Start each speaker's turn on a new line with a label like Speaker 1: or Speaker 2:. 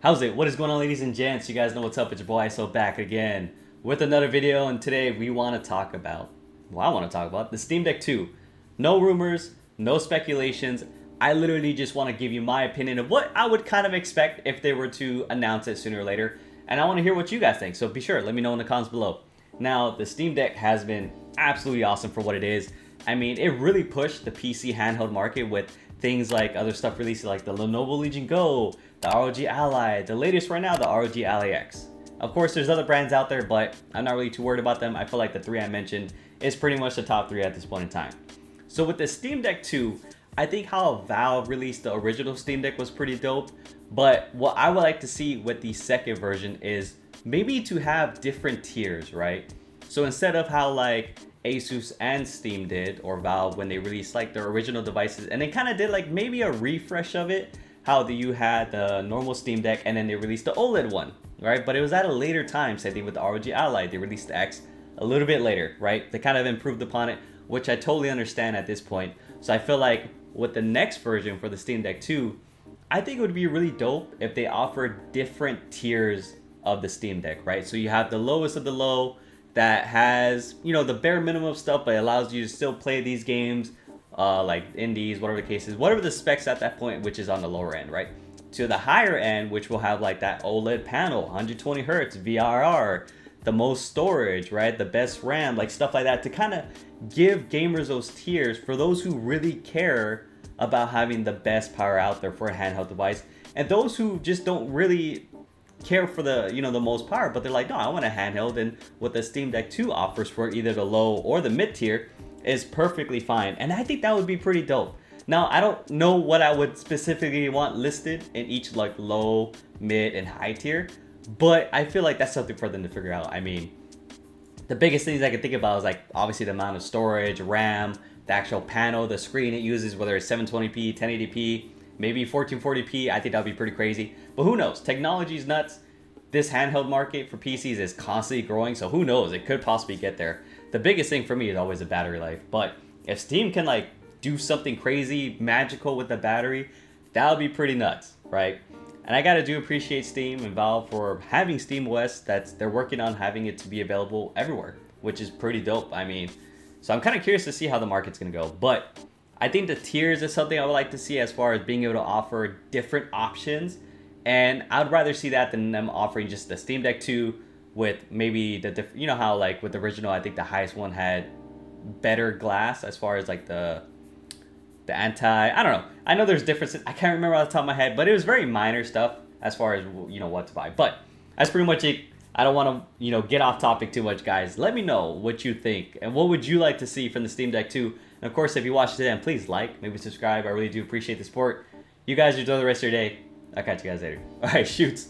Speaker 1: How's it? What is going on, ladies and gents? You guys know what's up. It's your boy ISO back again with another video, and today we want to talk about, I want to talk about the Steam Deck 2. No rumors, no speculations. I literally just want to give you my opinion of what I would kind of expect if they were to announce it sooner or later, and I want to hear what you guys think, so be sure, let me know in the comments below. Now, the Steam Deck has been absolutely awesome for what it is. I mean, it really pushed the PC handheld market with things like other stuff released like the Lenovo Legion Go, the ROG Ally, the latest right now, the ROG Ally X. Of course, there's other brands out there, but I'm not really too worried about them. I feel like the three I mentioned is pretty much the top three at this point in time. So with the Steam Deck 2, I think how Valve released the original Steam Deck was pretty dope, but what I would like to see with the second version is maybe to have different tiers, right? So instead of how like ASUS and Steam did, or Valve, when they released like their original devices, and they kind of did like maybe a refresh of it, how you had the normal Steam Deck and then they released the OLED one, right? But it was at a later time. Same thing with the ROG Ally, they released the X a little bit later, right? They kind of improved upon it, which I totally understand at this point. So I feel like with the next version for the Steam Deck 2, I think it would be really dope if they offered different tiers of the Steam Deck, right? So you have the lowest of the low that has, you know, the bare minimum stuff, but it allows you to still play these games, like indies, whatever the case is, whatever the specs at that point, which is on the lower end, right? To the higher end, which will have like that OLED panel, 120 hertz, VRR, the most storage, right? The best RAM, like stuff like that, to kind of give gamers those tiers for those who really care about having the best power out there for a handheld device, and those who just don't really care for the, you know, the most power, but they're like, no, I want a handheld, and what the Steam Deck 2 offers for either the low or the mid tier is perfectly fine. And I think that would be pretty dope. Now, I don't know what I would specifically want listed in each like low, mid, and high tier, but I feel like that's something for them to figure out. I mean, the biggest things I can think about is like obviously the amount of storage, RAM, the actual panel, the screen it uses, whether it's 720p, 1080p, maybe 1440p. I think that would be pretty crazy, but who knows? Technology is nuts. This handheld market for PCs is constantly growing, so who knows? It could possibly get there. The biggest thing for me is always the battery life, but if Steam can like do something crazy, magical with the battery, that would be pretty nuts, right? And I gotta do appreciate Steam and Valve for having SteamOS, they're working on having it to be available everywhere, which is pretty dope. I mean, so I'm kind of curious to see how the market's gonna go, but I think the tiers is something I would like to see as far as being able to offer different options, and I'd rather see that than them offering just the Steam Deck 2 with maybe the you know how like with the original, I think the highest one had better glass as far as like the I don't know. I know there's differences. I can't remember off the top of my head, but it was very minor stuff as far as, you know, what to buy. But that's pretty much it. I don't want to, you know, get off topic too much, guys. Let me know what you think and what would you like to see from the Steam Deck 2. And of course, if you watched it, then please like, maybe subscribe. I really do appreciate the support. You guys enjoy the rest of your day. I'll catch you guys later. All right, shoots.